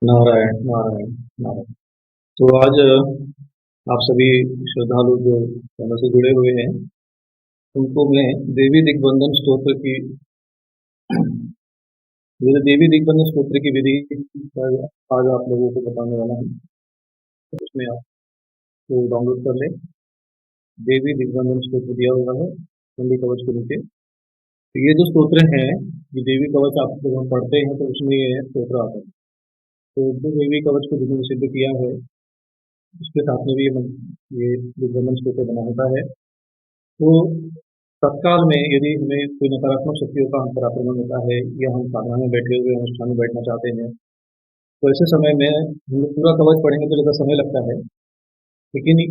नारायण नारायण नारायण। तो आज आप सभी श्रद्धालु जो चैनल से जुड़े हुए हैं उनको मैं देवी दिग्बंधन स्तोत्र की ये देवी दिग्बंधन स्तोत्र की विधि आज आज आप लोगों को बताने वाला हूँ। तो उसमें आप तो डाउनलोड कर लें। देवी दिग्बंधन स्तोत्र दिया हुआ है चंडी कवच के नीचे। तो ये जो स्तोत्र हैं ये देवी कवच आप जब हम पढ़ते हैं तो उसमें ये स्तोत्र आता है। तो जो देवी कवच को जिन्होंने सिद्ध किया है उसके साथ में भी ये दिग्बंधन स्तोत्र बना होता है। तो तत्काल में यदि हमें कोई नकारात्मक शक्तियों का हम पर आक्रमण होता है या हम साधना में बैठे हुए अनुष्ठान में बैठना चाहते हैं तो ऐसे समय में हम लोग पूरा कवच पढ़ेंगे तो ज़्यादा समय लगता है। लेकिन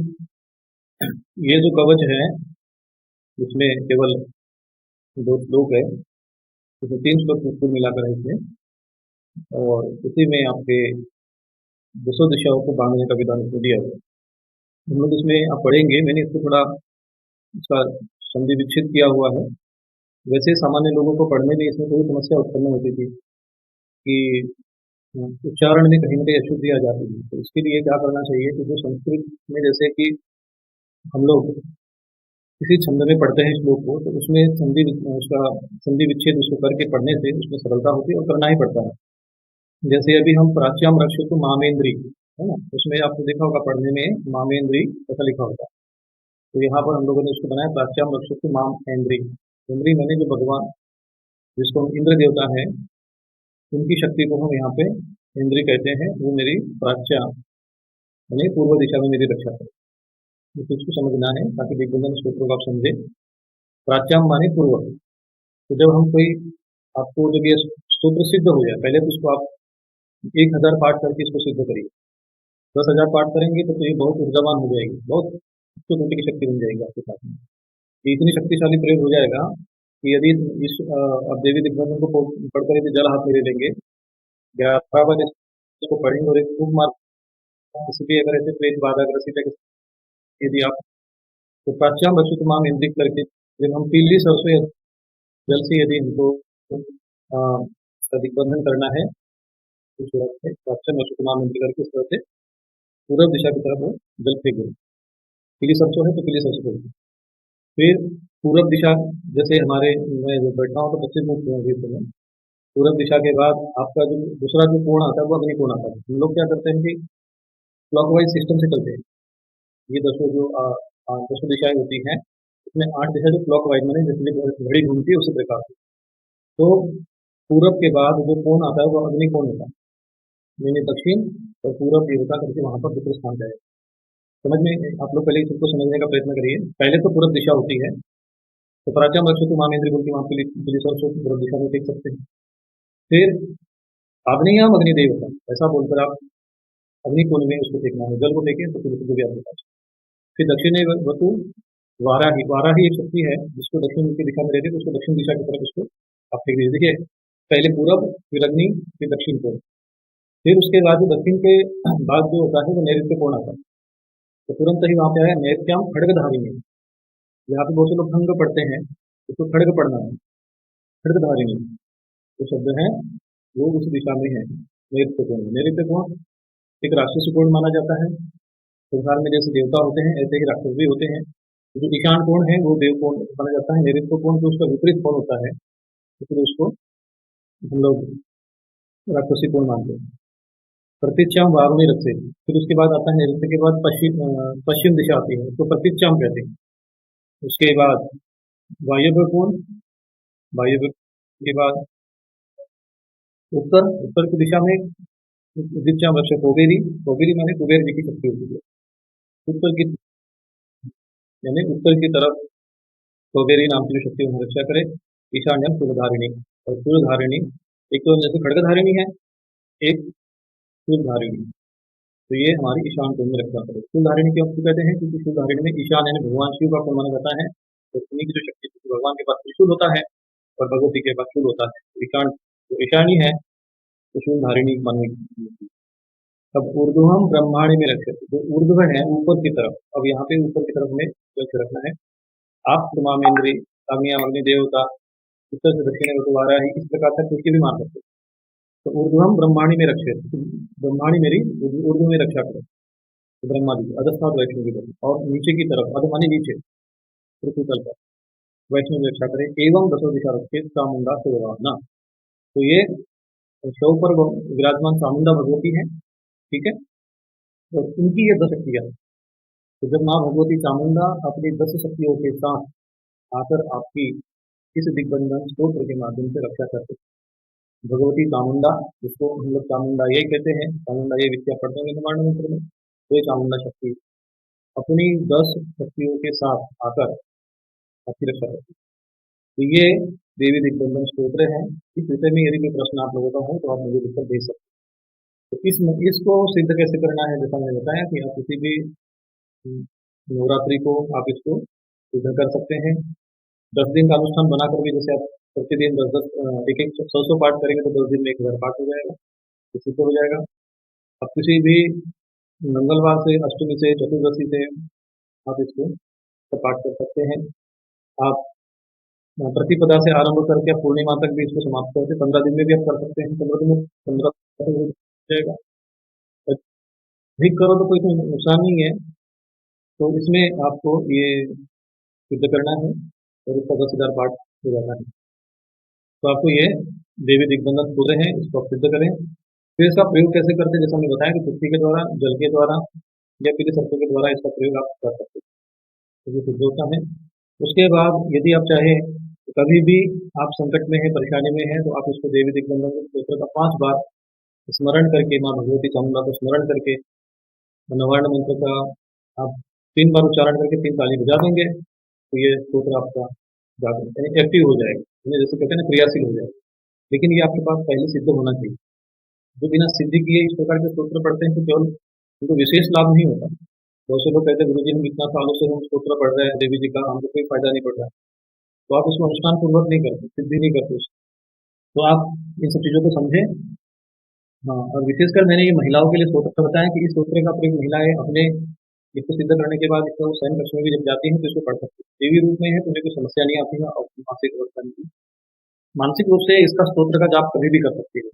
ये जो कवच है इसमें केवल दो श्लोक है, इसमें 3 श्लोक कुल मिलाकर है इसमें, और इसी में आपके 200 दिशाओं को बांधने का विधान इसमें दिया हुआ है। हम लोग इसमें आप पढ़ेंगे, मैंने इसको थोड़ा इसका संधि विच्छेद किया हुआ है। वैसे सामान्य लोगों को पढ़ने में इसमें कोई समस्या उत्पन्न होती थी कि उच्चारण में कहीं न कहीं अशुद्धि आ जाती है। तो इसके लिए क्या करना चाहिए कि जो संस्कृत में जैसे कि हम लोग किसी छंद में पढ़ते हैं श्लोक को तो उसमें उसका संधि विच्छेद उसको करके पढ़ने से उसमें सरलता होती है और करना ही पड़ता है। जैसे अभी हम प्राच्याम रक्षतु मामेंद्री है ना, उसमें आपने देखा होगा पढ़ने में मामेंद्री ऐसा लिखा होगा। तो यहाँ पर हम लोगों ने उसको बनाया प्राच्याम रक्षतु माम ऐन्द्री। इंद्री मैंने जो भगवान जिसको हम इंद्र देवता है उनकी शक्ति को हम यहाँ पे इंद्री कहते हैं, वो मेरी प्राच्या यानी पूर्व दिशा में मेरी रक्षा करे। तो इसको समझना है ताकि दिग्बंधन स्तोत्र को आप समझे। प्राच्याम माने पूर्व। तो जब हम कोई आपको जब ये स्तोत्र सिद्ध हो जाए पहले तो इसको आप 1000 पाठ करके इसको सिद्ध करिए। 10,000 पाठ करेंगे तो ये बहुत ऊर्जावान हो जाएगी, बहुत उच्च कोटि की शक्ति बन जाएगी आपके साथ में। ये इतनी शक्तिशाली प्रयोग हो जाएगा कि यदि इस आप देवी दिग्बंधन को पढ़कर यदि जल हाथ में ले लेंगे 11 बार इसको पढ़ेंगे और एक खूब मार किसी भी अगर ऐसे प्रेत बाधा ग्रसित है यदि आप तो प्राच्याम रक्षुतमाम इंद्रित करके जब हम पीली सरसों या जल से यदि हमको इसका दिग्बंधन करना है तो प्राच्याम रक्षुतमाम इंद्रित करके इस तरह से पूर्व दिशा की तरफ वो जल फेंक देंगे। पीली सरसों है तो पीली सरसों फेंक देंगे। फिर पूरब दिशा जैसे हमारे मैं जब बैठा हूँ तो पश्चिम मुख में पूरब दिशा के बाद आपका जो दूसरा जो कोण आता है वो अग्नि कोण आता है। हम लोग क्या करते हैं कि क्लॉकवाइज सिस्टम से चलते हैं। ये 10 दिशाएं होती हैं, इसमें 8 दिशा जो क्लॉकवाइज मैंने जैसे घड़ी घूमती है उसी प्रकार से। तो पूरब के बाद जो कोण आता है वो अग्नि कोण होता है, यानी दक्षिण और पूरब देवता करके वहां पर दूसरे स्थान जाएगा। समझ में आप लोग पहले इसको समझने का प्रयत्न करिए। पहले तो पूरब दिशा होती है तो प्राच्याम रक्षतु मामेंद्री बोल के वहां पीली सरसों पूरब दिशा में देख सकते हैं। फिर आग्नेयाम अग्निदेव होता है ऐसा बोलकर आप अग्नि कोण में उसको देखना है, जल को देखें तो फिर उसको भी आपके पास। फिर दक्षिण वतु वाराही, वाराही एक शक्ति है जिसको दक्षिण की दिशा में रहती है तो उसको दक्षिण दिशा की तरफ उसको आप फेंक दीजिए। देखिए पहले पूरब फिर अग्नि फिर दक्षिण कोण, फिर उसके बाद जो दक्षिण के बाद जो होता है वो नैऋत्य कोण आता है। तो तुरंत ही वहां पे आया नैत्याम खड़गधारिणी। यहाँ पे बहुत से लोग खंग पढ़ते हैं, उसको खड़ग पढ़ना है, खड़गधारिणी जो शब्द है वो उस दिशा में है नैऋत्य कोण में। नैऋत्य कोण एक राक्षस कोण माना जाता है। संसार में जैसे देवता होते हैं ऐसे ही राक्षस भी होते हैं। जो ईशान कोण है वो देव कोण माना जाता है। नैऋत्य कोण जो उसका विपरीत कोण होता है इसलिए उसको हम लोग राक्षसी कोण मानते हैं। प्रतीच्याम वारुणी रक्षे, फिर उसके बाद आता है नैऋत्य के बाद पश्चिम दिशा आती है तो प्रतीच्याम कहते हैं। उसके बाद वायव्य कोण, वायव्य के बाद उत्तर, उत्तर की दिशा में दिशाम रक्षक कोबेरी, कोबेरी माने कुबेर जी की शक्ति होती है। उत्तर की यानी उत्तर की तरफ कोबेरी नाम की जो शक्ति उन्हें रक्षा करे। ईशान्यम सूर्यधारिणी, और सूर्यधारिणी एक तो जैसे खड़गधारिणी है एक सूर्यधारिणी, तो ये हमारी ईशान कोण में रक्षा करे। सूर्यधारिणी क्यों कहते हैं क्योंकि सूर्यधारिणी में ईशान यानी भगवान शिव का कोण माना जाता है। तो उन्हीं की जो शक्ति भगवान के पास त्रिशूल होता है और भगवती के पास शूल होता है। ईशान तो ईशानी है तो सूर्यधारिणी मानी। अब ऊर्ध्वम ब्रह्मांड में रखे जो ऊर्ध्व है ऊपर की तरफ, अब यहाँ पे ऊपर की तरफ में लक्ष्य रखना है। आप मामेंद्री अग्नि अग्नि देवता उत्तर से दक्षिण वाराही इस प्रकार तक कुछ भी मान सकते हैं। तो ऊर्ध्वम ब्रह्मांडी में रक्षे, ब्रह्मांडी मेरी उर्दू में रक्षा करो, तो ब्रह्मा जी अधस्तात् वैष्णव की करो, और नीचे की तरफ अध मानी नीचे पृथ्वी तल पर वैष्णव की रक्षा करे, एवं दसों दिशा रखे चामुंडा सेवाना। तो ये शव पर विराजमान चामुंडा भगवती है, ठीक है। और उनकी ये 10 शक्तियां हैं। तो जब माँ भगवती चामुंडा अपनी 10 शक्तियों के साथ आकर आपकी इस दिग्बंधन स्त्रोत्र के माध्यम से रक्षा करते हैं, भगवती चामुंडा, जिसको हम लोग चामुंडा ये कहते हैं, चामुंडा ये विद्या पढ़ते हैं निर्माण मंत्र में, तो ये चामुंडा शक्ति अपनी 10 शक्तियों के साथ आकर आपकी रक्षा करती है। तो ये देवी दिग्बंधन स्त्रोत्र है। इस विषय में यदि कोई प्रश्न आप लोगों का हो तो आप मुझे उत्तर दे सकते हैं। तो इसको सिद्ध कैसे करना है, जैसा मैंने बताया कि आप किसी भी नवरात्रि को आप इसको सिद्ध कर सकते हैं। 10 दिन का अनुष्ठान बनाकर भी, जैसे आप प्रतिदिन 10-10 एक-एक 100 पाठ करेंगे तो 10 दिन में 1000 पाठ हो जाएगा, तो सिद्ध हो जाएगा। आप किसी भी मंगलवार से, अष्टमी से, चतुर्दशी से आप इसको पाठ कर सकते हैं। आप प्रतिपदा से आरंभ करके आप पूर्णिमा तक भी इसको समाप्त करके 15 दिन में भी आप कर सकते हैं। 15 दिन में 15 हो जाएगा। अधिक करो तो कोई नुकसान नहीं है। तो इसमें आपको ये सिद्ध करना है और इसका 10,000 पाठ हो जाता है। तो आपको ये देवी दिग्बंधन स्त्रोत्र है, इसको आप सिद्ध करें। फिर इसका प्रयोग कैसे करते हैं, जैसा हमने बताया कि पृथ्वी के द्वारा, जल के द्वारा या पीले सर्पों के द्वारा इसका प्रयोग आप कर सकते हैं, तो ये सिद्ध होता है। उसके बाद यदि आप चाहें तो कभी भी आप संकट में है, परेशानी में है, तो आप इसको देवी दिग्बंधन स्त्रोत्र का 5 बार स्मरण करके, माँ भगवती चामुंडा को स्मरण करके, नवार्ण मंत्र का आप 3 बार उच्चारण करके 3 ताली बजा देंगे, तो ये स्त्रोत्र आपका जागृत यानी एक्टिव हो जाएगा, यानी जैसे कहते हैं ना क्रियाशील हो जाएगा। लेकिन ये आपके पास पहले सिद्ध होना चाहिए। जो बिना सिद्धि किए इस प्रकार के स्त्रोत्र पढ़ते हैं तो केवल उनको विशेष लाभ नहीं होता। बहुत से लोग कहते हैं गुरु जी हम इतना सालों से हम स्त्रोत्र पढ़ रहे हैं देवी जी का, हमको कोई फायदा नहीं पड़ रहा, तो आप उसको अनुष्ठान पूर्वक नहीं करते, सिद्धि नहीं करते उसको। तो आप इन सब चीज़ों को समझें। हाँ, और विशेषकर मैंने ये महिलाओं के लिए स्त्रोत्र बताया कि इस स्त्रोत्र का प्रयोग महिलाएं अपने इसको सिद्ध करने के बाद इसको स्वयं कक्ष में भी जब जाती हैं तो इसको पढ़ सकती है। देवी रूप में है तो उन्हें कोई समस्या नहीं आती है, और मानसिक अवस्था नहीं, मानसिक रूप से इसका स्त्रोत्र का जाप कभी भी कर सकती है।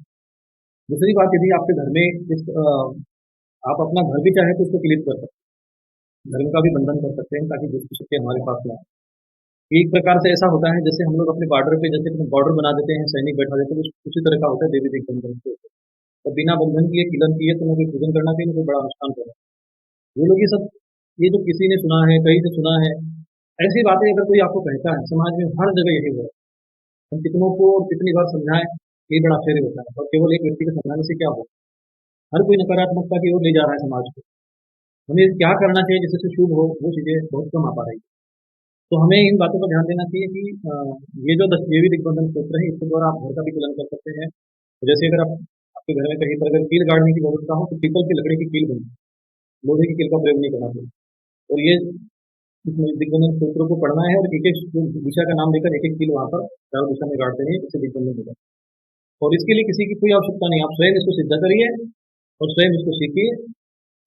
दूसरी बात, यदि आपके घर में आप अपना घर भी चाहे तो उसको क्लियर कर सकते हैं, धर्म का भी बंधन कर सकते हैं, ताकि दुष्ट शक्ति हमारे पास ना आए। एक प्रकार से ऐसा होता है जैसे हम लोग अपने बॉर्डर पे जैसे बॉर्डर बना देते हैं, सैनिक बैठा देते हैं, उसी तरह का होता है देवी दिग्बंधन से। तो बिना बंधन किए, किलन किए, तो कोई पूजन करना चाहिए, कोई बड़ा अनुष्ठान करना। ये लोग ये सब, ये जो किसी ने सुना है, कहीं से सुना है, ऐसी बातें अगर कोई आपको कहता है, समाज में हर जगह यही हो रहा है। हम कितनों को और कितनी बार समझाएं, ये बड़ा आश्चर्य होता है। और केवल एक व्यक्ति को समझाने से क्या हो, हर कोई नकारात्मकता की ओर ले जा रहा है समाज को। हमें क्या करना चाहिए जिससे शुभ हो, वो चीज़ें बहुत कम आ पा रही है। तो हमें इन बातों पर ध्यान देना चाहिए कि ये जो 10 देवी दिग्बंधन स्त्रोत्र है, इसके द्वारा आप घर का भी पालन कर सकते हैं। तो जैसे अगर आप आपके घर में कहीं पर अगर कील गाड़ने की व्यवस्था हो तो पीपल की लकड़ी की कील बने, लोहे की कील का प्रयोग नहीं करना चाहिए। और ये इसमें दिग्बंधन स्त्रोत्र को पढ़ना है और एक-एक दिशा का नाम लेकर एक-एक कील वहाँ पर चारों दिशा में गाड़ते हैं, इससे दिग्बंधन होगा। और इसके लिए किसी की कोई आवश्यकता नहीं, आप स्वयं इसको सिद्ध करिए और स्वयं इसको सीखिए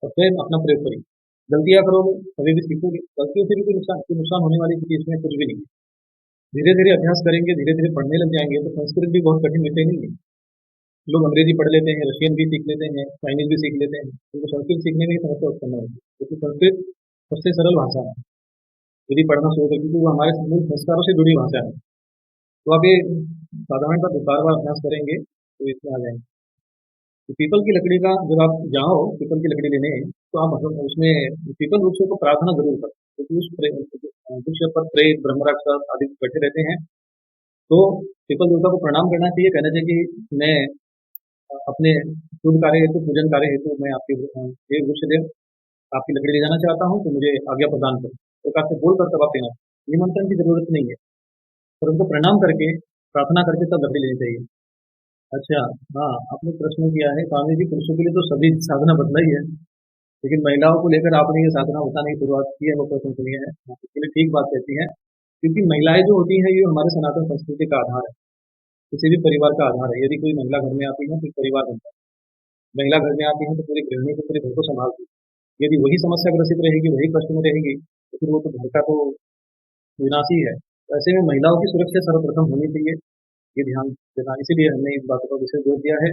और स्वयं अपना प्रयोग करिए। गलतियाँ करोगे कभी भी सीखोगे, गलतियों से भी कोई नुकसान होने वाली चीज़ इसमें कुछ भी नहीं है। धीरे धीरे अभ्यास करेंगे, धीरे धीरे पढ़ने लग जाएंगे तो संस्कृत भी बहुत कठिन विषय नहीं है। लोग अंग्रेजी पढ़ लेते हैं, रशियन भी सीख लेते हैं, चाइनीज भी सीख लेते हैं, उनको संस्कृत सीखने में ही समस्या उत्पन्न होती है, क्योंकि संस्कृत सबसे सरल भाषा है यदि पढ़ना शुरू करें, क्योंकि वो हमारे मूल संस्कारों से जुड़ी भाषा है। तो आप ये साधारणतः 2-4 बार अभ्यास करेंगे तो इसमें आ जाएंगे। तो पीपल की लकड़ी का जब आप जाओ पीपल की लकड़ी लेने, तो आप उसमें पीपल वृक्ष को प्रार्थना जरूर करें, क्योंकि उस वृक्ष पर प्रेत ब्रह्म राक्षस आदि बैठे रहते हैं। तो पीपल देवता को प्रणाम करना चाहिए, कहना चाहिए कि मैं अपने शुभ कार्य हेतु, पूजन कार्य हेतु मैं आपके देव वृक्ष देव आपकी लकड़ी ले जाना चाहता हूँ, तो मुझे आज्ञा प्रदान करें। तो आपसे बोलकर तब आप देना, निमंत्रण की जरूरत नहीं है, पर उनको प्रणाम करके प्रार्थना करके तब लकड़ी लेनी चाहिए। अच्छा, हाँ, आपने प्रश्न किया है स्वामी जी, पुरुषों के लिए तो सभी साधना बदला ही है, लेकिन महिलाओं को लेकर आपने ये साधना बताने की शुरुआत की है, वो प्रशंसनीय है, इसके लिए ठीक बात कहती है। क्योंकि महिलाएं जो होती हैं ये हमारे सनातन संस्कृति का आधार है, किसी भी परिवार का आधार है। यदि कोई महिला घर में आती है तो परिवार बनता है, महिला घर में आती है तो पूरी गृहिणी को, पूरे घर को संभालती है। यदि वही समस्या ग्रसित रहेगी, वही कष्ट में रहेगी, तो फिर वो तो घर का तो विनाश ही है। तो ऐसे में महिलाओं की सुरक्षा सर्वप्रथम होनी चाहिए, ये ध्यान देना, इसीलिए हमने इस बात पर विशेष जोर दिया है।